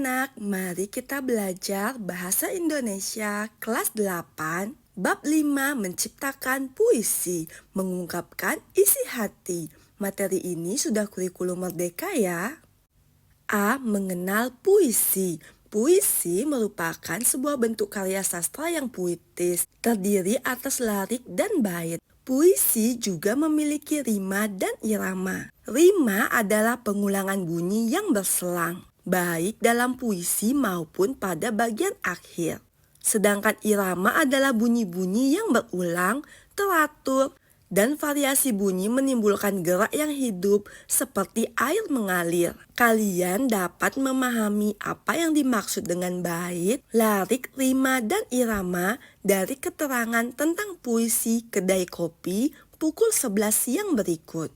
anak-anak, mari kita belajar bahasa Indonesia kelas 8, bab 5 menciptakan puisi, mengungkapkan isi hati. Materi ini sudah kurikulum merdeka ya. A. Mengenal puisi. Puisi merupakan sebuah bentuk karya sastra yang puitis, terdiri atas lirik dan bait. Puisi juga memiliki rima dan irama. Rima adalah pengulangan bunyi yang berselang, baik dalam puisi maupun pada bagian akhir. Sedangkan irama adalah bunyi-bunyi yang berulang, teratur, dan variasi bunyi menimbulkan gerak yang hidup seperti air mengalir. Kalian dapat memahami apa yang dimaksud dengan bait, lirik, rima, dan irama dari keterangan tentang puisi Kedai Kopi pukul 11 siang berikut.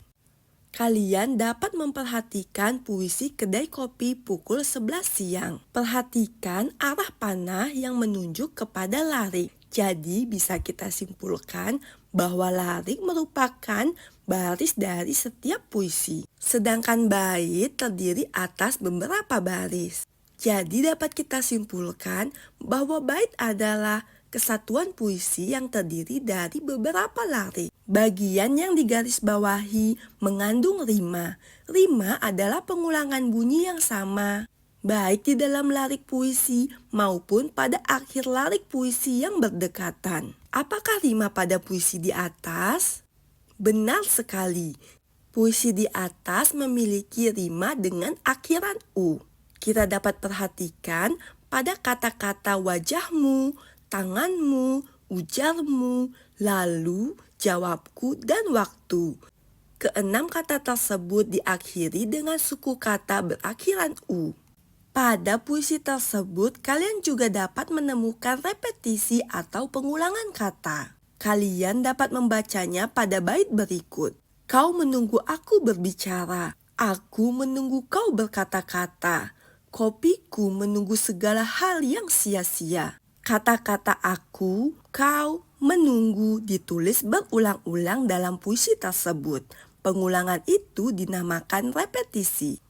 Kalian dapat memperhatikan puisi Kedai Kopi pukul 11 siang. Perhatikan arah panah yang menunjuk kepada lirik. Jadi bisa kita simpulkan bahwa lirik merupakan baris dari setiap puisi. Sedangkan bait terdiri atas beberapa baris. Jadi dapat kita simpulkan bahwa bait adalah kesatuan puisi yang terdiri dari beberapa lirik. Bagian yang digarisbawahi mengandung rima. Rima adalah pengulangan bunyi yang sama, baik di dalam lirik puisi maupun pada akhir lirik puisi yang berdekatan. Apakah rima pada puisi di atas? Benar sekali. Puisi di atas memiliki rima dengan akhiran U. Kita dapat perhatikan pada kata-kata wajahmu, tanganmu, ujarmu, lalu, jawabku, dan waktu. Keenam kata tersebut diakhiri dengan suku kata berakhiran U. Pada puisi tersebut, kalian juga dapat menemukan repetisi atau pengulangan kata. Kalian dapat membacanya pada bait berikut. Kau menunggu aku berbicara, aku menunggu kau berkata-kata, kopiku menunggu segala hal yang sia-sia. Kata-kata aku, kau, menunggu ditulis berulang-ulang dalam puisi tersebut. Pengulangan itu dinamakan repetisi.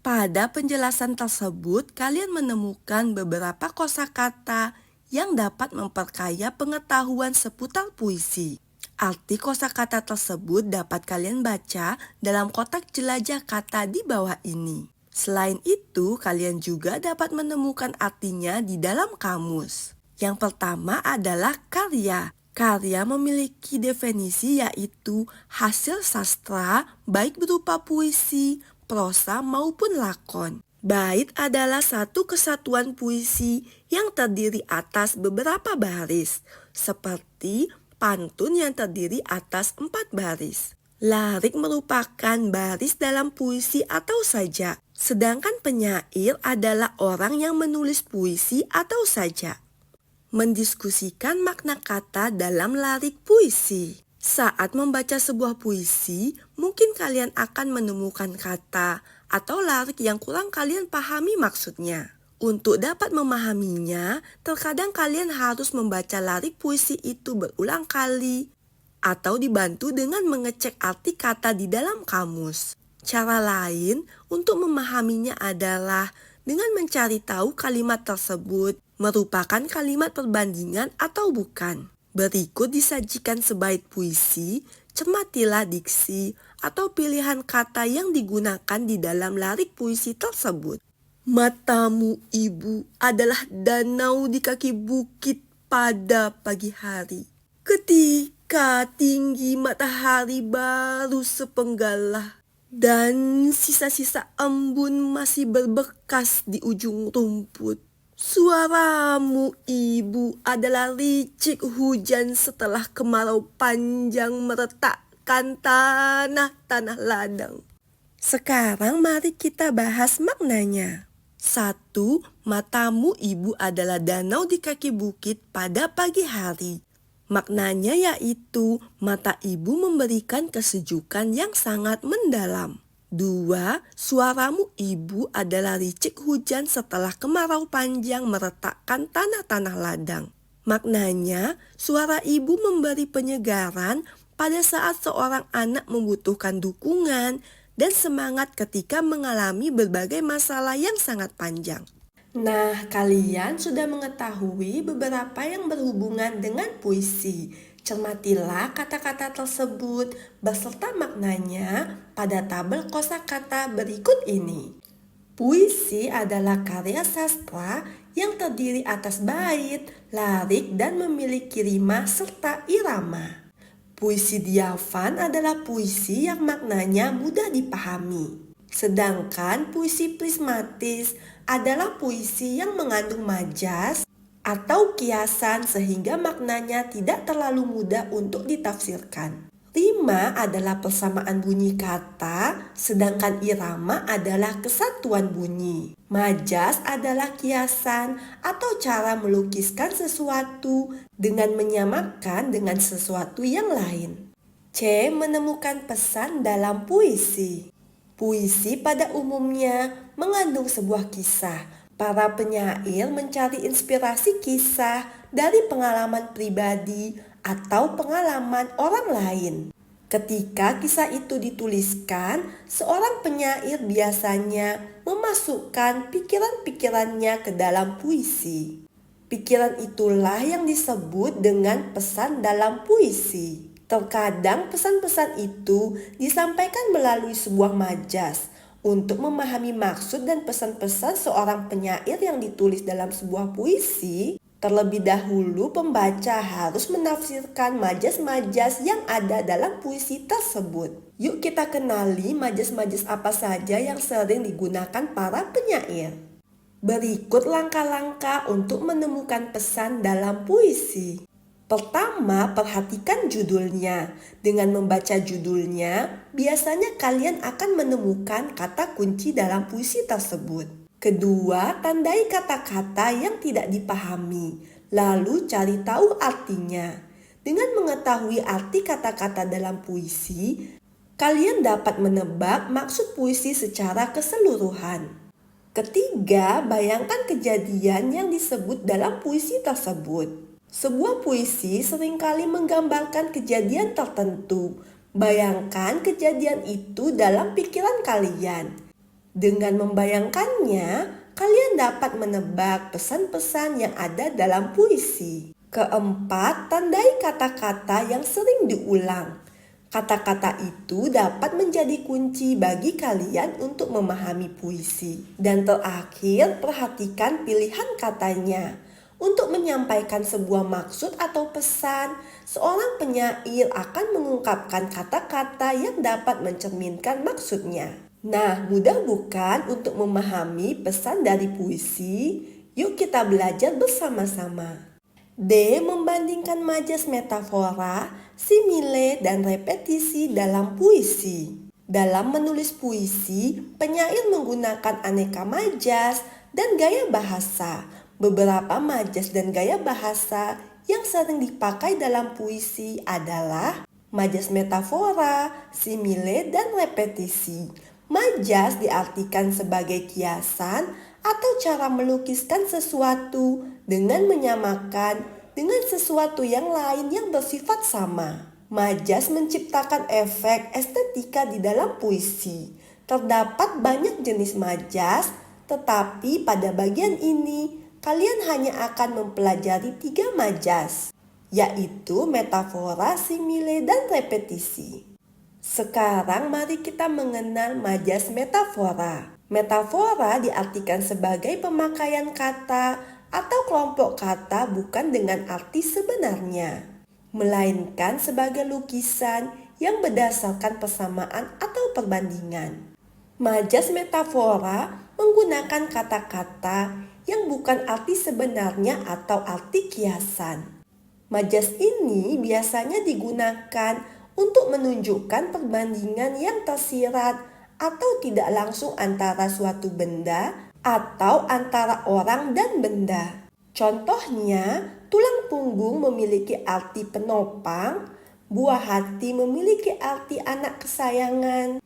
Pada penjelasan tersebut, kalian menemukan beberapa kosakata yang dapat memperkaya pengetahuan seputar puisi. Arti kosakata tersebut dapat kalian baca dalam kotak jelajah kata di bawah ini. Selain itu, kalian juga dapat menemukan artinya di dalam kamus. Yang pertama adalah karya. Karya memiliki definisi yaitu hasil sastra baik berupa puisi, prosa maupun lakon. Bait adalah satu kesatuan puisi yang terdiri atas beberapa baris, seperti pantun yang terdiri atas 4 baris. Lirik merupakan baris dalam puisi atau sajak, sedangkan penyair adalah orang yang menulis puisi atau sajak. Mendiskusikan makna kata dalam lirik puisi. Saat membaca sebuah puisi, mungkin kalian akan menemukan kata atau lirik yang kurang kalian pahami maksudnya. Untuk dapat memahaminya, terkadang kalian harus membaca lirik puisi itu berulang kali atau dibantu dengan mengecek arti kata di dalam kamus. Cara lain untuk memahaminya adalah dengan mencari tahu kalimat tersebut merupakan kalimat perbandingan atau bukan. Berikut disajikan sebait puisi, cermatilah diksi atau pilihan kata yang digunakan di dalam lirik puisi tersebut. Matamu ibu adalah danau di kaki bukit pada pagi hari. Ketika tinggi matahari baru sepenggal dan sisa-sisa embun masih berbekas di ujung rumput. Suaramu ibu adalah ricik hujan setelah kemarau panjang meretakkan tanah-tanah ladang. Sekarang mari kita bahas maknanya. 1. Matamu ibu adalah danau di kaki bukit pada pagi hari. Maknanya yaitu mata ibu memberikan kesejukan yang sangat mendalam. 2. Suaramu ibu adalah ricik hujan setelah kemarau panjang meretakkan tanah-tanah ladang. Maknanya, suara ibu memberi penyegaran pada saat seorang anak membutuhkan dukungan dan semangat ketika mengalami berbagai masalah yang sangat panjang. Nah, kalian sudah mengetahui beberapa yang berhubungan dengan puisi. Cermatilah kata-kata tersebut beserta maknanya pada tabel kosakata berikut ini. Puisi adalah karya sastra yang terdiri atas bait, larik, dan memiliki rima serta irama. Puisi diafan adalah puisi yang maknanya mudah dipahami. Sedangkan puisi prismatis adalah puisi yang mengandung majas atau kiasan sehingga maknanya tidak terlalu mudah untuk ditafsirkan. Rima adalah persamaan bunyi kata, sedangkan irama adalah kesatuan bunyi. Majas adalah kiasan atau cara melukiskan sesuatu dengan menyamakan dengan sesuatu yang lain. C. Menemukan pesan dalam puisi. Puisi pada umumnya mengandung sebuah kisah. Para penyair mencari inspirasi kisah dari pengalaman pribadi atau pengalaman orang lain. Ketika kisah itu dituliskan, seorang penyair biasanya memasukkan pikiran-pikirannya ke dalam puisi. Pikiran itulah yang disebut dengan pesan dalam puisi. Terkadang pesan-pesan itu disampaikan melalui sebuah majas. Untuk memahami maksud dan pesan-pesan seorang penyair yang ditulis dalam sebuah puisi, terlebih dahulu pembaca harus menafsirkan majas-majas yang ada dalam puisi tersebut. Yuk kita kenali majas-majas apa saja yang sering digunakan para penyair. Berikut langkah-langkah untuk menemukan pesan dalam puisi. Pertama, perhatikan judulnya. Dengan membaca judulnya, biasanya kalian akan menemukan kata kunci dalam puisi tersebut. Kedua, tandai kata-kata yang tidak dipahami, lalu cari tahu artinya. Dengan mengetahui arti kata-kata dalam puisi, kalian dapat menebak maksud puisi secara keseluruhan. Ketiga, bayangkan kejadian yang disebut dalam puisi tersebut. Sebuah puisi seringkali menggambarkan kejadian tertentu. Bayangkan kejadian itu dalam pikiran kalian. Dengan membayangkannya, kalian dapat menebak pesan-pesan yang ada dalam puisi. Keempat, tandai kata-kata yang sering diulang. Kata-kata itu dapat menjadi kunci bagi kalian untuk memahami puisi. Dan terakhir, perhatikan pilihan katanya. Untuk menyampaikan sebuah maksud atau pesan, seorang penyair akan mengungkapkan kata-kata yang dapat mencerminkan maksudnya. Nah, mudah bukan untuk memahami pesan dari puisi? Yuk kita belajar bersama-sama. D. Membandingkan majas metafora, simile, dan repetisi dalam puisi. Dalam menulis puisi, penyair menggunakan aneka majas dan gaya bahasa. Beberapa majas dan gaya bahasa yang sering dipakai dalam puisi adalah majas metafora, simile, dan repetisi. Majas diartikan sebagai kiasan atau cara melukiskan sesuatu dengan menyamakan dengan sesuatu yang lain yang bersifat sama. Majas menciptakan efek estetika di dalam puisi. Terdapat banyak jenis majas, tetapi pada bagian ini kalian hanya akan mempelajari 3 majas, yaitu metafora, simile, dan repetisi. Sekarang mari kita mengenal majas metafora. Metafora diartikan sebagai pemakaian kata atau kelompok kata bukan dengan arti sebenarnya, melainkan sebagai lukisan yang berdasarkan persamaan atau perbandingan. Majas metafora menggunakan kata-kata yang bukan arti sebenarnya atau arti kiasan. Majas ini biasanya digunakan untuk menunjukkan perbandingan yang tersirat atau tidak langsung antara suatu benda atau antara orang dan benda. Contohnya, tulang punggung memiliki arti penopang, buah hati memiliki arti anak kesayangan,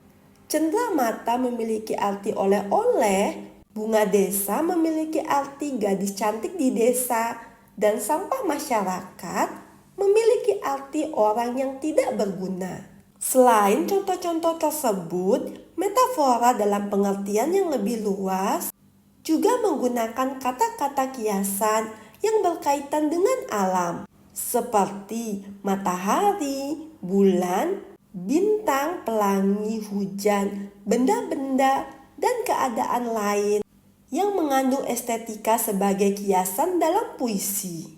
cendera mata memiliki arti oleh-oleh, bunga desa memiliki arti gadis cantik di desa, dan sampah masyarakat memiliki arti orang yang tidak berguna. Selain contoh-contoh tersebut, Metafora dalam pengertian yang lebih luas juga menggunakan kata-kata kiasan yang berkaitan dengan alam, seperti matahari, bulan, bintang, pelangi, hujan, benda-benda, dan keadaan lain yang mengandung estetika sebagai kiasan dalam puisi.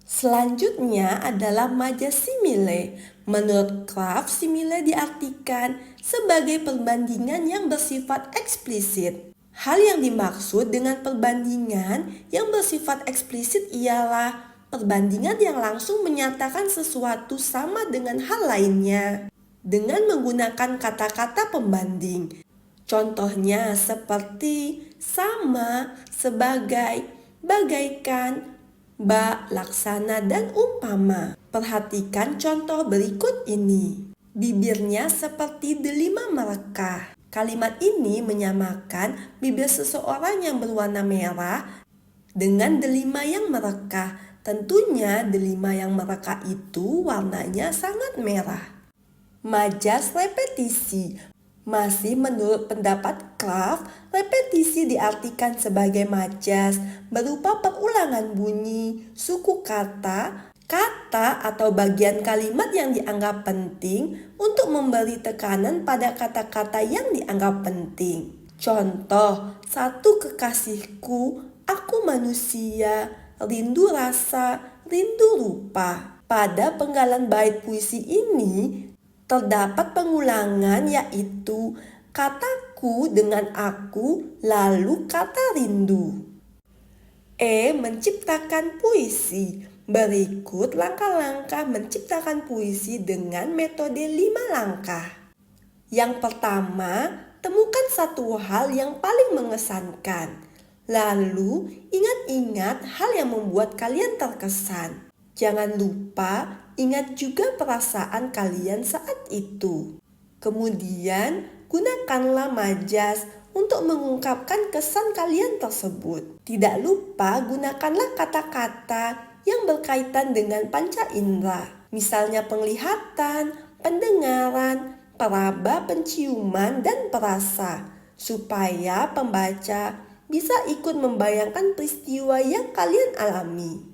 Selanjutnya adalah majas simile. Menurut Kraft, simile diartikan sebagai perbandingan yang bersifat eksplisit. Hal yang dimaksud dengan perbandingan yang bersifat eksplisit ialah perbandingan yang langsung menyatakan sesuatu sama dengan hal lainnya dengan menggunakan kata-kata pembanding. Contohnya seperti sama, sebagai, bagaikan, bak, laksana, dan umpama. Perhatikan contoh berikut ini. Bibirnya seperti delima merekah. Kalimat ini menyamakan bibir seseorang yang berwarna merah dengan delima yang merekah. Tentunya delima yang merekah itu warnanya sangat merah. Majas repetisi. Masih menurut pendapat Kraft, repetisi diartikan sebagai majas berupa perulangan bunyi, suku kata, kata atau bagian kalimat yang dianggap penting untuk memberi tekanan pada kata-kata yang dianggap penting. Contoh, satu kekasihku, aku manusia, rindu rasa, rindu rupa. Pada penggalan bait puisi ini, terdapat pengulangan yaitu kataku dengan aku lalu kata rindu. Menciptakan puisi. Berikut langkah-langkah menciptakan puisi dengan metode 5 langkah. Yang pertama, temukan satu hal yang paling mengesankan. Lalu, ingat-ingat hal yang membuat kalian terkesan. Jangan lupa ingat juga perasaan kalian saat itu. Kemudian, gunakanlah majas untuk mengungkapkan kesan kalian tersebut. Tidak lupa gunakanlah kata-kata yang berkaitan dengan panca indera. Misalnya penglihatan, pendengaran, peraba, penciuman, dan perasa. Supaya pembaca bisa ikut membayangkan peristiwa yang kalian alami.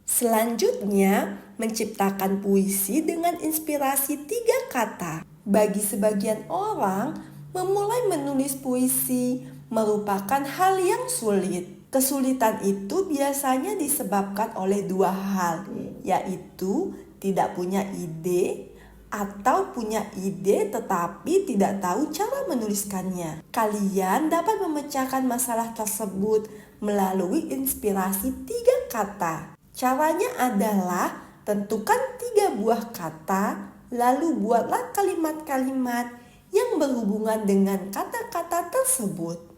Selanjutnya, menciptakan puisi dengan inspirasi 3 kata. Bagi sebagian orang, memulai menulis puisi merupakan hal yang sulit. Kesulitan itu biasanya disebabkan oleh 2 hal, yaitu tidak punya ide atau punya ide tetapi tidak tahu cara menuliskannya. Kalian dapat memecahkan masalah tersebut melalui inspirasi 3 kata. Caranya adalah tentukan 3 buah kata, lalu buatlah kalimat-kalimat yang berhubungan dengan kata-kata tersebut.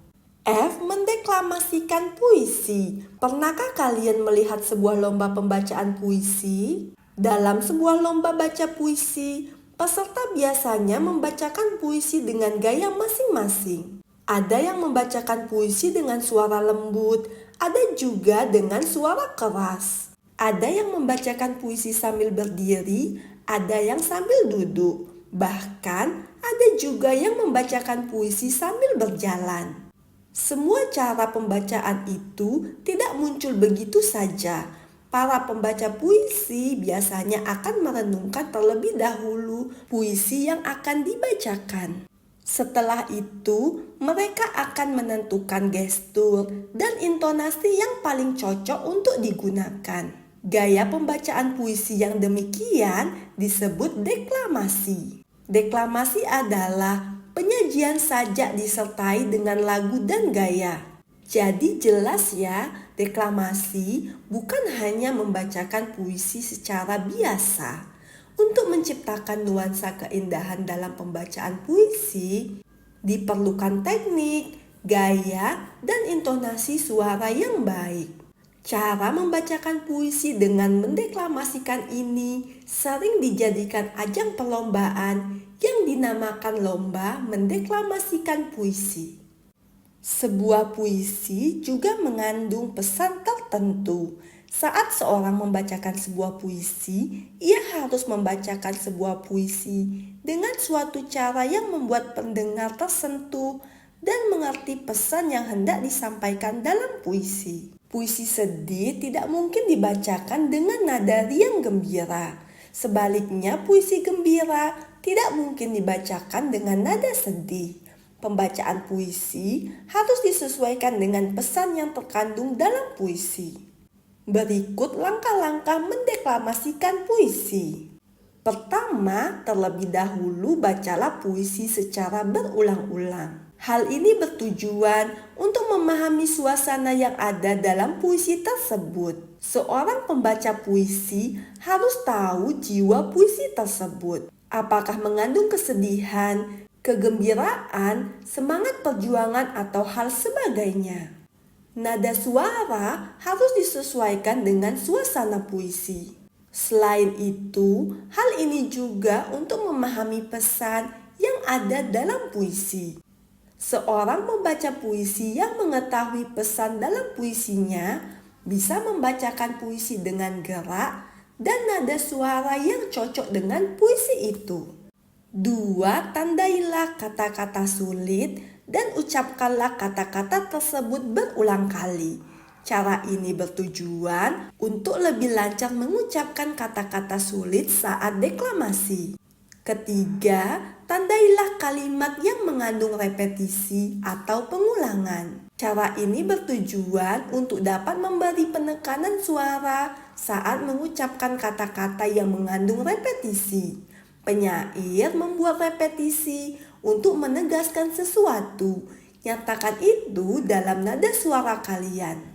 Mendeklamasikan puisi. Pernahkah kalian melihat sebuah lomba pembacaan puisi? Dalam sebuah lomba baca puisi, peserta biasanya membacakan puisi dengan gaya masing-masing. Ada yang membacakan puisi dengan suara lembut, ada juga dengan suara keras. Ada yang membacakan puisi sambil berdiri, ada yang sambil duduk. Bahkan ada juga yang membacakan puisi sambil berjalan. Semua cara pembacaan itu tidak muncul begitu saja. Para pembaca puisi biasanya akan merenungkan terlebih dahulu puisi yang akan dibacakan. Setelah itu, mereka akan menentukan gestur dan intonasi yang paling cocok untuk digunakan. Gaya pembacaan puisi yang demikian disebut deklamasi. Deklamasi adalah penyajian sajak disertai dengan lagu dan gaya. Jadi jelas ya, deklamasi bukan hanya membacakan puisi secara biasa. Untuk menciptakan nuansa keindahan dalam pembacaan puisi, diperlukan teknik, gaya, dan intonasi suara yang baik. Cara membacakan puisi dengan mendeklamasikan ini sering dijadikan ajang perlombaan yang dinamakan lomba mendeklamasikan puisi. Sebuah puisi juga mengandung pesan tertentu. Saat seorang membacakan sebuah puisi, ia harus membacakan sebuah puisi dengan suatu cara yang membuat pendengar tersentuh dan mengerti pesan yang hendak disampaikan dalam puisi. Puisi sedih tidak mungkin dibacakan dengan nada riang gembira. Sebaliknya, puisi gembira tidak mungkin dibacakan dengan nada sedih. Pembacaan puisi harus disesuaikan dengan pesan yang terkandung dalam puisi. Berikut langkah-langkah mendeklamasikan puisi. Pertama, terlebih dahulu bacalah puisi secara berulang-ulang. Hal ini bertujuan untuk memahami suasana yang ada dalam puisi tersebut. Seorang pembaca puisi harus tahu jiwa puisi tersebut. Apakah mengandung kesedihan, kegembiraan, semangat perjuangan, atau hal sebagainya. Nada suara harus disesuaikan dengan suasana puisi. Selain itu, hal ini juga untuk memahami pesan yang ada dalam puisi. Seorang pembaca puisi yang mengetahui pesan dalam puisinya bisa membacakan puisi dengan gerak dan nada suara yang cocok dengan puisi itu. 2. Tandailah kata-kata sulit dan ucapkanlah kata-kata tersebut berulang kali. Cara ini bertujuan untuk lebih lancar mengucapkan kata-kata sulit saat deklamasi. Ketiga, tandailah kalimat yang mengandung repetisi atau pengulangan. Cara ini bertujuan untuk dapat memberi penekanan suara saat mengucapkan kata-kata yang mengandung repetisi. Penyair membuat repetisi untuk menegaskan sesuatu. Nyatakan itu dalam nada suara kalian.